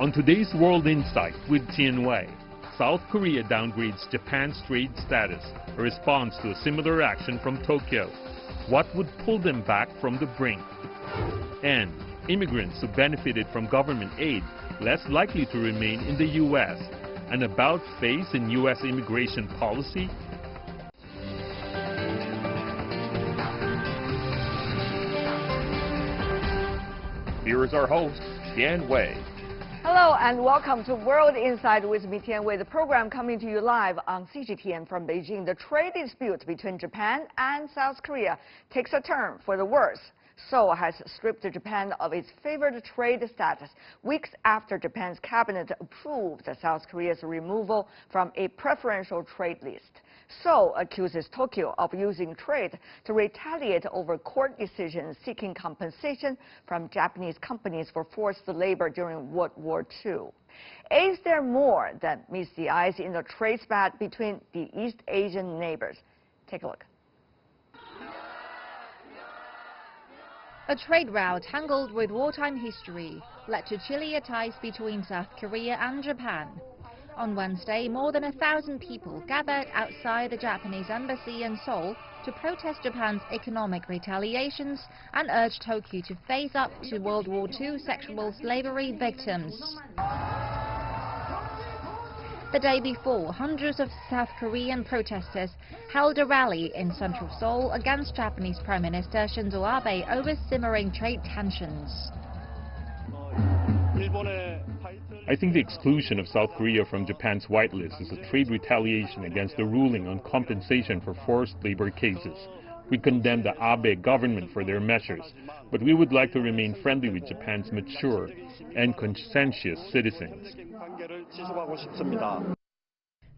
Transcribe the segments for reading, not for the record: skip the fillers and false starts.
On today's World Insight with Tianwei, South Korea downgrades Japan's trade status, a response to a similar action from Tokyo. What would pull them back from the brink? And immigrants who benefited from government aid less likely to remain in the U.S. An about-face in U.S. immigration policy? Here is our host, Tianwei. Hello and welcome to World Insight with me, Tianwei, the program coming to you live on CGTN from Beijing. The trade dispute between Japan and South Korea takes a turn for the worse. Seoul has stripped Japan of its favored trade status weeks after Japan's cabinet approved South Korea's removal from a preferential trade list. Seoul accuses Tokyo of using trade to retaliate over court decisions seeking compensation from Japanese companies for forced labor during World War II. Is there more that meets the eyes in the trade spat between the East Asian neighbors? Take a look. A trade route tangled with wartime history led to chillier ties between South Korea and Japan. On Wednesday, more than 1,000 people gathered outside the Japanese embassy in Seoul to protest Japan's economic retaliations and urge Tokyo to face up to World War II sexual slavery victims. The day before, hundreds of South Korean protesters held a rally in central Seoul against Japanese Prime Minister Shinzo Abe over simmering trade tensions. I think the exclusion of South Korea from Japan's whitelist is a trade retaliation against the ruling on compensation for forced labor cases. We condemn the Abe government for their measures, but we would like to remain friendly with Japan's mature and conscientious citizens.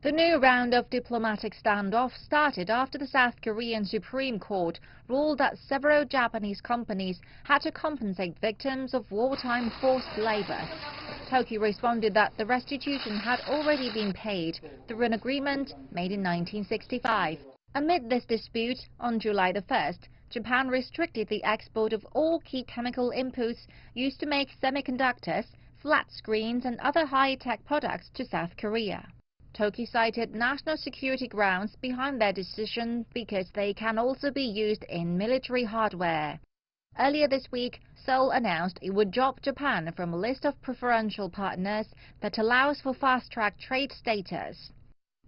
The new round of diplomatic standoff started after the South Korean Supreme Court ruled that several Japanese companies had to compensate victims of wartime forced labor. Tokyo responded that the restitution had already been paid through an agreement made in 1965. Amid this dispute, on July the 1st, Japan restricted the export of all key chemical inputs used to make semiconductors, flat screens and other high-tech products to South Korea. Tokyo cited national security grounds behind their decision because they can also be used in military hardware. Earlier this week, Seoul announced it would drop Japan from a list of preferential partners that allows for fast-track trade status.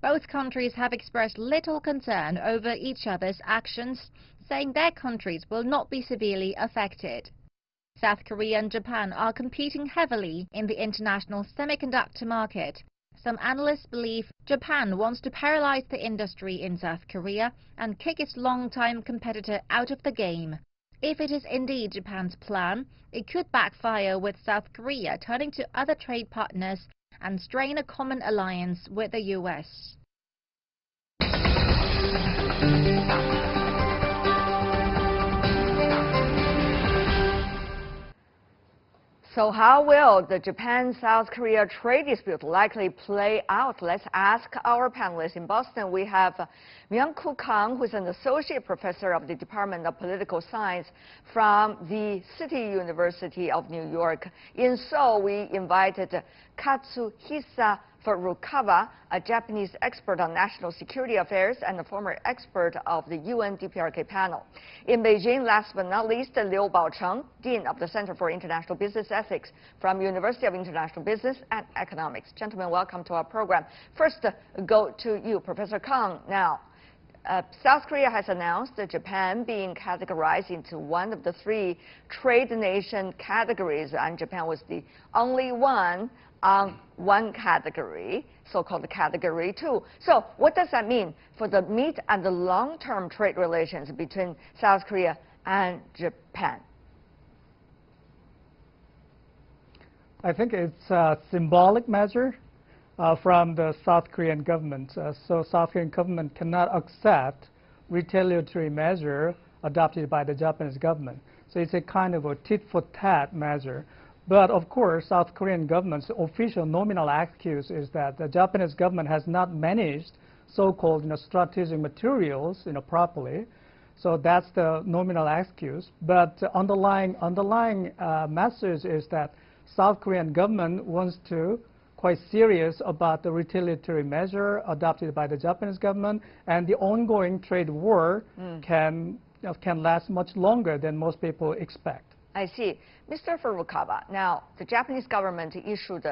Both countries have expressed little concern over each other's actions, saying their countries will not be severely affected. South Korea and Japan are competing heavily in the international semiconductor market. Some analysts believe Japan wants to paralyze the industry in South Korea and kick its long-time competitor out of the game. If it is indeed Japan's plan, it could backfire, with South Korea turning to other trade partners and strain a common alliance with the U.S. So how will the Japan-South Korea trade dispute likely play out? Let's ask our panelists. In Boston, we have Myung-Koo Kang, who is an associate professor of the Department of Political Science from the City University of New York. In Seoul, we invited Katsuhisa Furukawa, a Japanese expert on national security affairs and a former expert of the UN DPRK panel. In Beijing, last but not least, Liu Baocheng, Dean of the Center for International Business Ethics from University of International Business and Economics. Gentlemen, welcome to our program. First, go to you, Professor Kang. Now, South Korea has announced that Japan being categorized into one of the three trade nation categories, and Japan was the only one on one category, so-called Category 2. So what does that mean for the mid and the long-term trade relations between South Korea and Japan? I think it's a symbolic measure from the South Korean government. So South Korean government cannot accept retaliatory measure adopted by the Japanese government. So it's a kind of a tit-for-tat measure. But of course, South Korean government's official nominal excuse is that the Japanese government has not managed so-called strategic materials properly. So that's the nominal excuse. But underlying message is that South Korean government wants to quite serious about the retaliatory measure adopted by the Japanese government, and the ongoing trade war can last much longer than most people expect. I see. Mr. Furukawa, now the Japanese government issued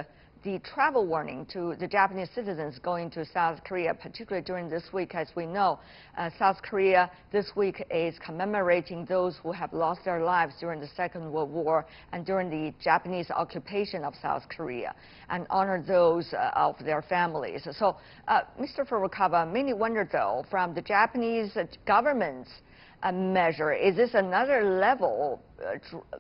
the travel warning to the Japanese citizens going to South Korea, particularly during this week. As we know, South Korea this week is commemorating those who have lost their lives during the Second World War and during the Japanese occupation of South Korea, and honor those of their families. So, Mr. Furukawa, many wonder, though, from the Japanese government's measure, is this another level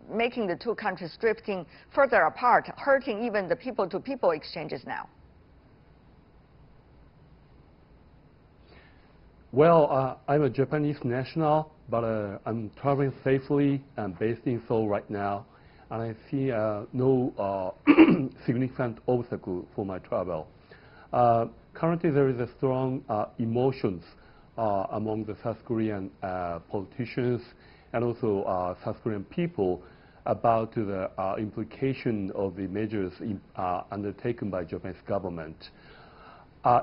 making the two countries drifting further apart, hurting even the people-to-people exchanges now? Well, I'm a Japanese national, but I'm traveling safely. I'm based in Seoul right now, and I see no significant obstacle for my travel. Currently, there is a strong emotions among the South Korean politicians and also South Korean people about the implication of the measures undertaken by Japanese government.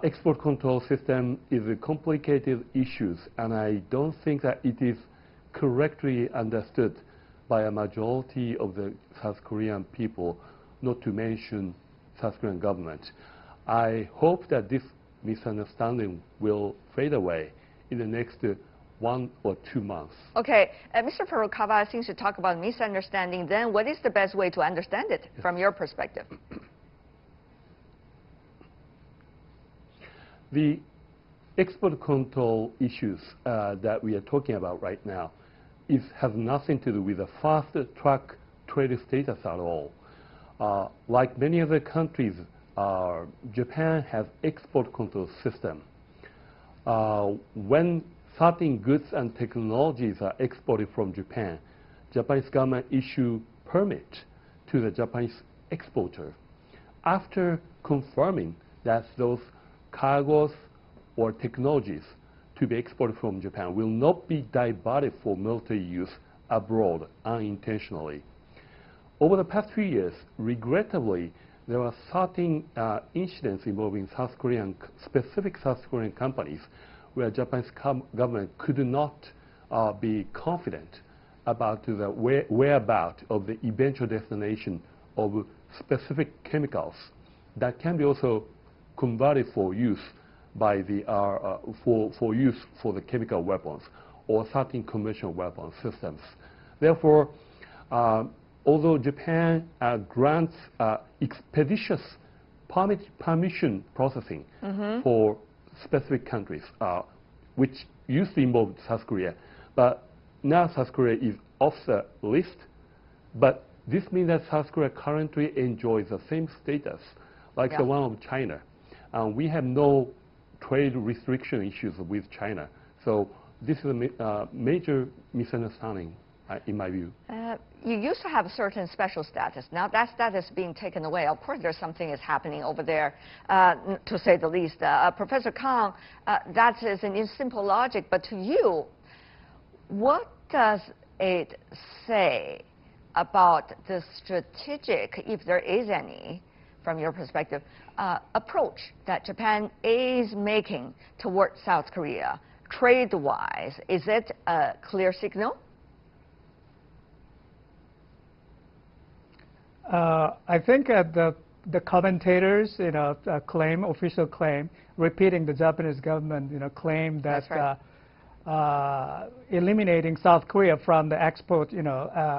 Export control system is a complicated issue, and I don't think that it is correctly understood by a majority of the South Korean people, not to mention South Korean government. I hope that this misunderstanding will fade away in the next 1 or 2 months. Okay, Mr. Furukawa, since you talk about misunderstanding, then what is the best way to understand it from your perspective? The export control issues that we are talking about right now have nothing to do with the fast-track trade status at all. Like many other countries, Japan has export control system. When certain goods and technologies are exported from Japan, Japanese government issue permit to the Japanese exporter. After confirming that those cargoes or technologies to be exported from Japan will not be diverted for military use abroad unintentionally. Over the past few years, regrettably, there are certain incidents involving specific South Korean companies where Japanese government could not be confident about the whereabouts of the eventual destination of specific chemicals that can be also converted for use by the for use for the chemical weapons or certain conventional weapon systems. Therefore, although Japan grants expeditious permission processing for specific countries, which used to involve South Korea, but now South Korea is off the list. But this means that South Korea currently enjoys the same status like the one of China. We have no trade restriction issues with China. So this is a major misunderstanding, in my view. You used to have a certain special status. Now that status is being taken away. Of course, there's something is happening over there, to say the least. Professor Kang, that is in simple logic. But to you, what does it say about the strategic, if there is any, from your perspective, approach that Japan is making toward South Korea, trade-wise? Is it a clear signal? I think the commentators, official claim, repeating the Japanese government, claim that eliminating South Korea from the export,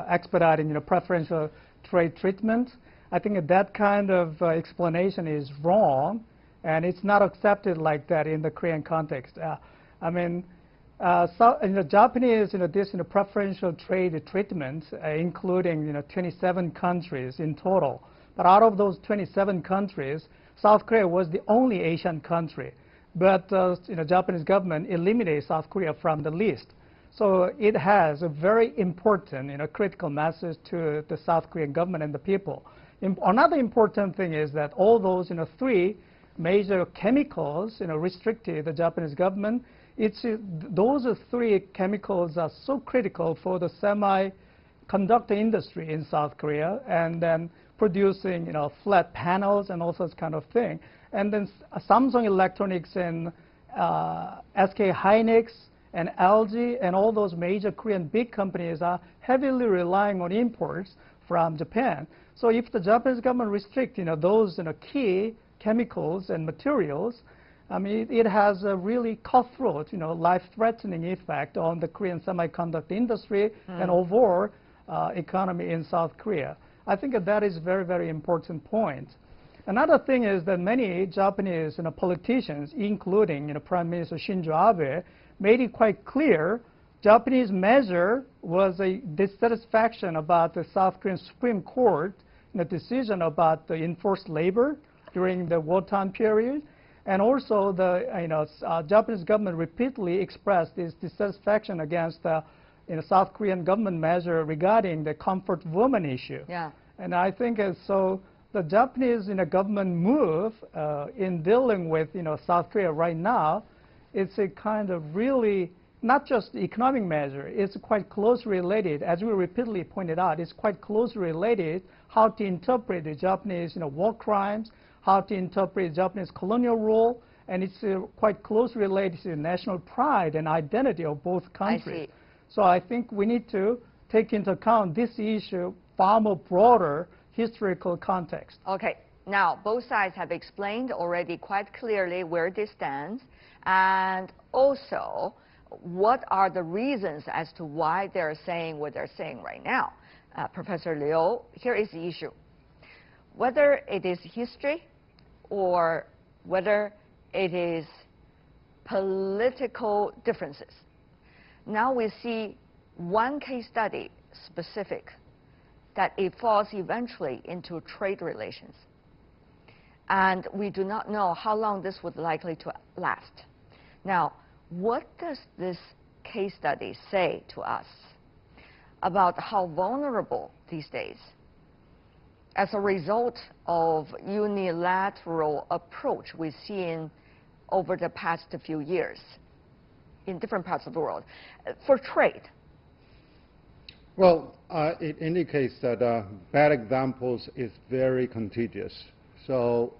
expediting, preferential trade treatment. I think that kind of explanation is wrong, and it's not accepted like that in the Korean context. I mean, Japanese, this preferential trade treatment, including 27 countries in total. But out of those 27 countries, South Korea was the only Asian country. But Japanese government eliminated South Korea from the list. So it has a very important, critical message to the South Korean government and the people. Another important thing is that all those, 3 major chemicals, restricted the Japanese government. Those 3 chemicals are so critical for the semiconductor industry in South Korea, and then producing, flat panels and all sorts kind of thing. And then Samsung Electronics and SK Hynix and LG and all those major Korean big companies are heavily relying on imports from Japan. So if the Japanese government restricts, those key chemicals and materials, I mean, it has a really cutthroat, life-threatening effect on the Korean semiconductor industry and overall economy in South Korea. I think that is a very, very important point. Another thing is that many Japanese politicians, including Prime Minister Shinzo Abe, made it quite clear Japanese measure was a dissatisfaction about the South Korean Supreme Court decision about the enforced labor during the wartime period. And also the Japanese government repeatedly expressed its dissatisfaction against the South Korean government measure regarding the comfort woman issue. Yeah. And I think so the Japanese government move in dealing with South Korea right now, it's a kind of really not just economic measure, it's quite closely related. As we repeatedly pointed out, it's quite closely related how to interpret the Japanese war crimes, how to interpret Japanese colonial rule, and it's quite closely related to the national pride and identity of both countries. So I think we need to take into account this issue far more broader historical context. Okay, now both sides have explained already quite clearly where this stands, and also what are the reasons as to why they're saying what they're saying right now. Professor Liu, here is the issue. Whether it is history or whether it is political differences. Now we see one case study specific that it falls eventually into trade relations. And we do not know how long this would likely to last. Now, what does this case study say to us about how vulnerable these days, as a result of unilateral approach we've seen over the past few years in different parts of the world, for trade? Well, it indicates that bad examples is very contagious. So,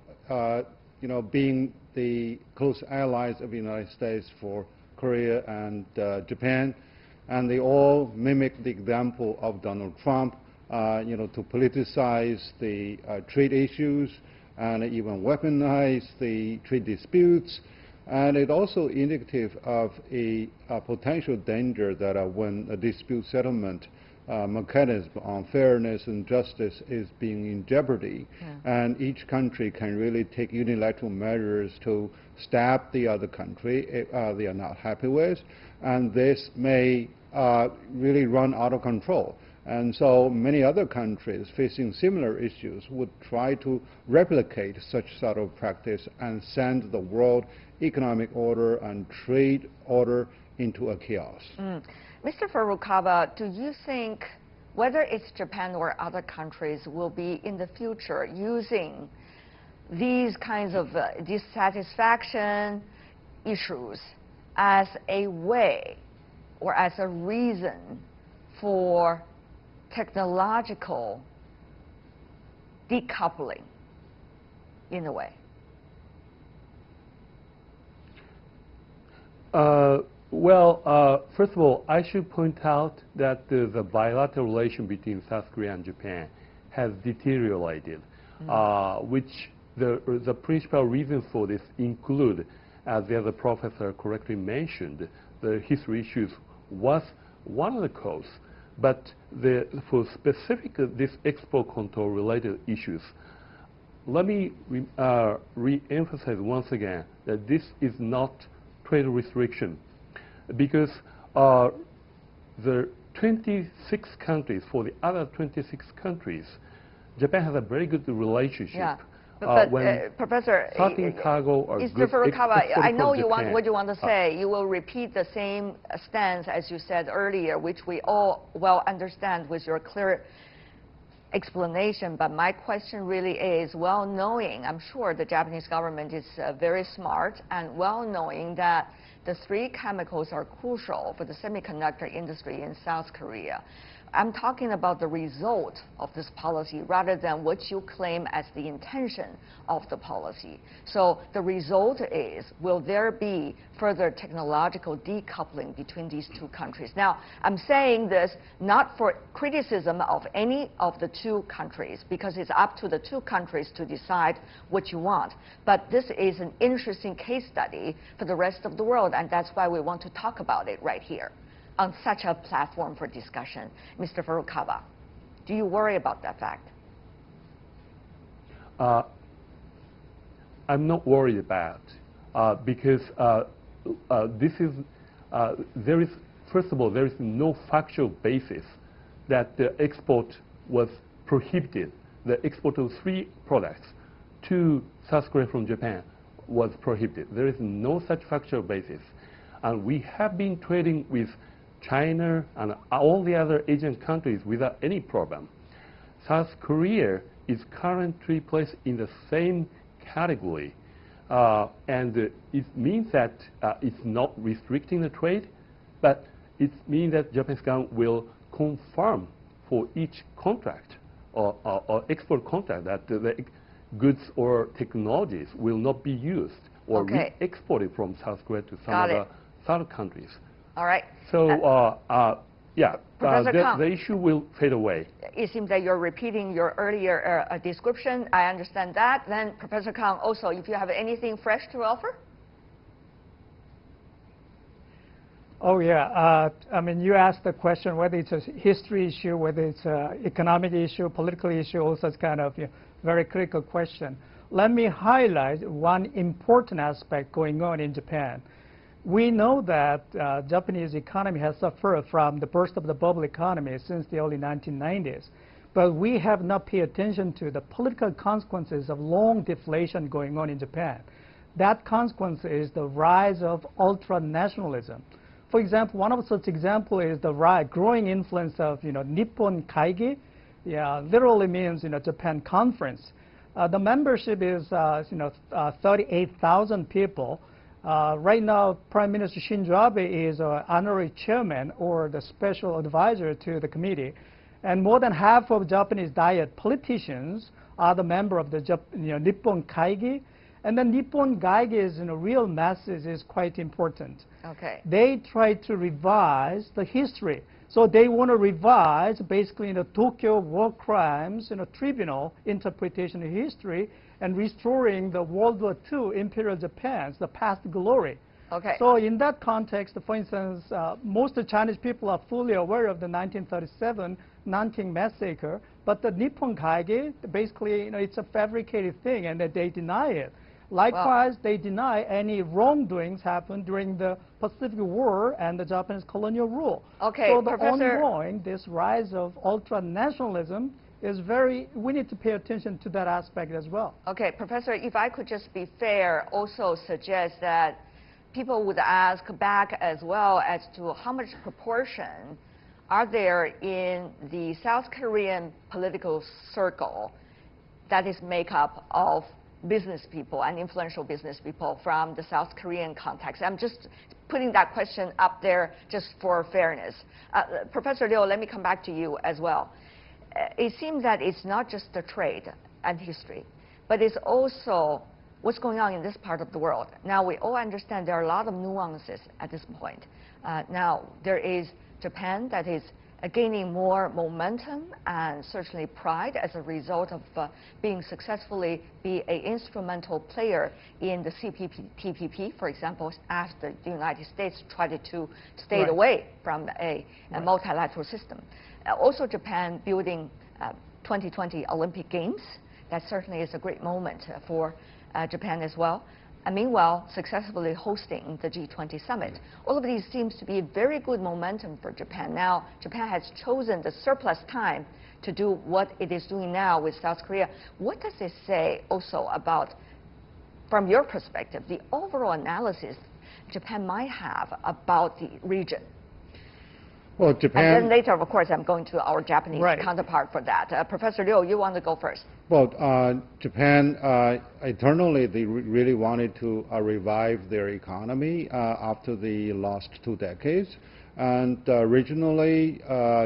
being the close allies of the United States for Korea and Japan, and they all mimic the example of Donald Trump, to politicize the trade issues and even weaponize the trade disputes. And it also indicative of a potential danger that when a dispute settlement mechanism on fairness and justice is being in jeopardy, and each country can really take unilateral measures to stab the other country they are not happy with, and this may really run out of control. And so many other countries facing similar issues would try to replicate such sort of practice and send the world economic order and trade order into a chaos. Mr. Furukawa, do you think whether it's Japan or other countries will be in the future using these kinds of dissatisfaction issues as a way or as a reason for technological decoupling in a way? First of all, I should point out that the bilateral relation between South Korea and Japan has deteriorated, which the principal reasons for this include, as the other professor correctly mentioned, the history issues was one of the causes. But for specific this export control related issues, let me re-emphasize once again that this is not trade restriction, because the 26 countries, for the other 26 countries, Japan has a very good relationship. Yeah. But Professor, Mr. Furukawa, I know what you want to say. You will repeat the same stance as you said earlier, which we all well understand with your clear explanation. But my question really is, well knowing, I'm sure the Japanese government is very smart, and well knowing that the three chemicals are crucial for the semiconductor industry in South Korea. I'm talking about the result of this policy rather than what you claim as the intention of the policy. So the result is, will there be further technological decoupling between these two countries? Now, I'm saying this not for criticism of any of the two countries, because it's up to the two countries to decide what you want. But this is an interesting case study for the rest of the world, and that's why we want to talk about it right here on such a platform for discussion. Mr. Furukawa, do you worry about that fact? I'm not worried about because there is, first of all, there is no factual basis that the export was prohibited. The export of 3 products to South Korea from Japan was prohibited. There is no such factual basis. And we have been trading with China and all the other Asian countries without any problem. South Korea is currently placed in the same category. And it means that it's not restricting the trade, but it means that Japanese government will confirm for each contract or export contract that the goods or technologies will not be used or re-exported from South Korea to some other third countries. All right. So, yeah, the issue will fade away. It seems that you're repeating your earlier description. I understand that. Then, Professor Kang, also, if you have anything fresh to offer? Oh, yeah. I mean, you asked the question whether it's a history issue, whether it's an economic issue, political issue, all such kind of very critical question. Let me highlight one important aspect going on in Japan. We know that Japanese economy has suffered from the burst of the bubble economy since the early 1990s. But we have not paid attention to the political consequences of long deflation going on in Japan. That consequence is the rise of ultra-nationalism. For example, one of such examples is the growing influence of Nippon Kaigi. Yeah, literally means Japan Conference. The membership is 38,000 people. Right now, Prime Minister Shinzo Abe is an honorary chairman or the special advisor to the committee. And more than half of Japanese Diet politicians are the member of the Nippon Kaigi. And the Nippon Kaigi's real message is quite important. Okay. They try to revise the history. So they want to revise basically the Tokyo War Crimes Tribunal interpretation of history and restoring the World War II Imperial Japan's the past glory. Okay. So in that context, for instance, most of Chinese people are fully aware of the 1937 Nanking massacre, but the Nippon Kaigi, basically, it's a fabricated thing, and that they deny it. Likewise, they deny any wrongdoings happened during the Pacific War and the Japanese colonial rule. Okay, so the ongoing, this rise of ultra-nationalism is we need to pay attention to that aspect as well. Okay, Professor, if I could just be fair, also suggest that people would ask back as well as to how much proportion are there in the South Korean political circle that is made up of business people and influential business people from the South Korean context. I'm just putting that question up there just for fairness. Professor Liu, let me come back to you as well. It seems that it's not just the trade and history, but it's also what's going on in this part of the world. Now, we all understand there are a lot of nuances at this point. Now, there is Japan that is gaining more momentum and certainly pride as a result of being successfully an instrumental player in the CPTPP, for example, after the United States tried to stay away from a multilateral system. Also, Japan building 2020 Olympic Games. That certainly is a great moment for Japan as well. And meanwhile, successfully hosting the G20 summit. All of these seems to be very good momentum for Japan. Now, Japan has chosen the surplus time to do what it is doing now with South Korea. What does it say also about, from your perspective, the overall analysis Japan might have about the region? Well, Japan... And then later, of course, I'm going to our Japanese counterpart for that. Professor Liu, you want to go first? Well, Japan, eternally, they really wanted to revive their economy after the last 2 decades. And regionally,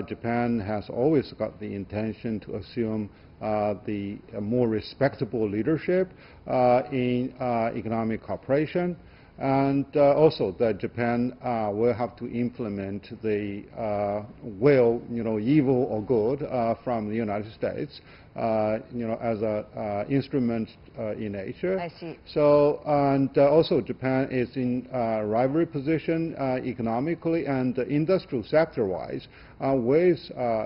Japan has always got the intention to assume the more respectable leadership in economic cooperation. And also that Japan will have to implement the will, evil or good from the United States, as an instrument in Asia. I see. So, and also Japan is in a rivalry position economically and industrial sector-wise with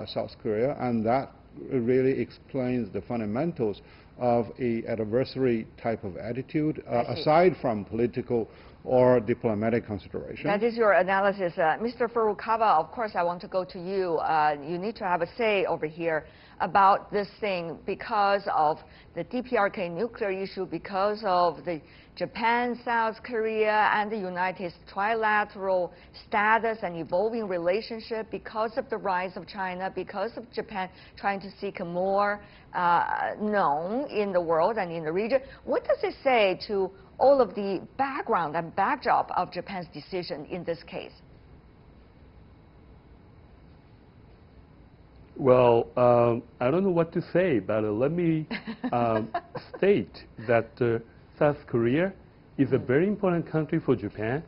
South Korea, and that really explains the fundamentals of a adversary type of attitude, aside from political or diplomatic consideration. That is your analysis. Mr. Furukawa, of course, I want to go to you. You need to have a say over here about this thing because of the DPRK nuclear issue, because of the Japan, South Korea, and the United States trilateral status and evolving relationship, because of the rise of China, because of Japan trying to seek more known in the world and in the region. What does it say to all of the background and backdrop of Japan's decision in this case? Well, I don't know what to say, but let me state that South Korea is a very important country for Japan,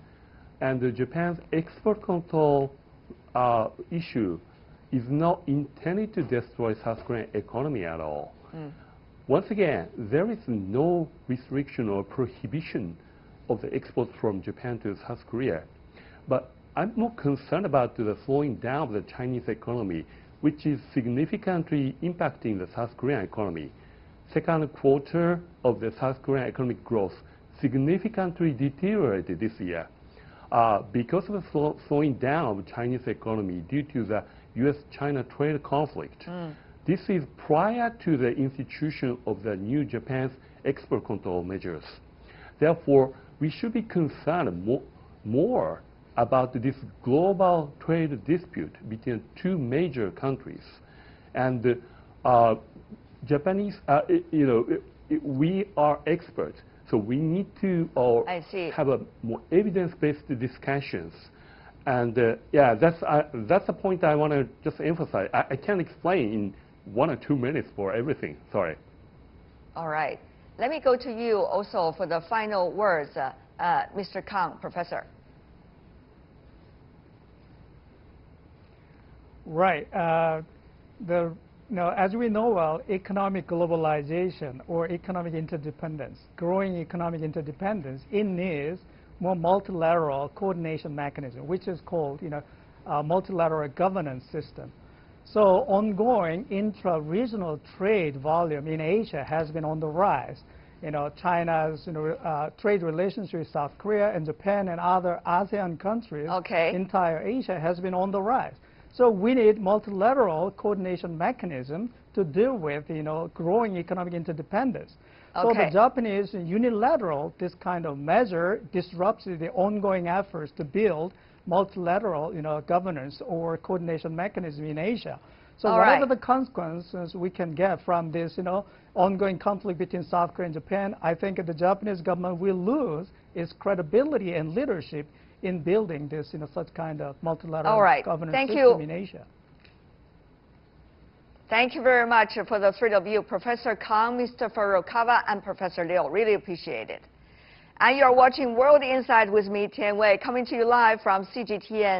and Japan's export control issue is not intended to destroy South Korean economy at all. Once again, there is no restriction or prohibition of the export from Japan to South Korea. But I'm more concerned about the slowing down of the Chinese economy, which is significantly impacting the South Korean economy. Second quarter of the South Korean economic growth significantly deteriorated this year because of the slowing down of the Chinese economy due to the U.S.-China trade conflict. This is prior to the institution of the new Japan's export control measures. Therefore, we should be concerned more about this global trade dispute between two major countries. And Japanese, we are experts, so we need to have a more evidence-based discussions. And yeah, that's a point I want to just emphasize. I can't explain in 1 or 2 minutes for everything. Sorry. All right. Let me go to you also for the final words, Mr. Kang, Professor. Right. As we know well, economic globalization or economic interdependence, growing economic interdependence, it needs more multilateral coordination mechanism, which is called, multilateral governance system. So ongoing intra-regional trade volume in Asia has been on the rise. China's trade relationship with South Korea and Japan and other ASEAN countries, entire Asia has been on the rise. So we need multilateral coordination mechanism to deal with growing economic interdependence. So the Japanese unilateral, this kind of measure disrupts the ongoing efforts to build multilateral governance or coordination mechanism in Asia. So whatever the consequences we can get from this ongoing conflict between South Korea and Japan, I think the Japanese government will lose its credibility and leadership in building this such kind of multilateral governance system in Asia. Thank you very much for the three of you, Professor Kang, Mr. Furukawa, and Professor Liu. Really appreciate it. And you're watching World Insight with me, Tian Wei, coming to you live from CGTN.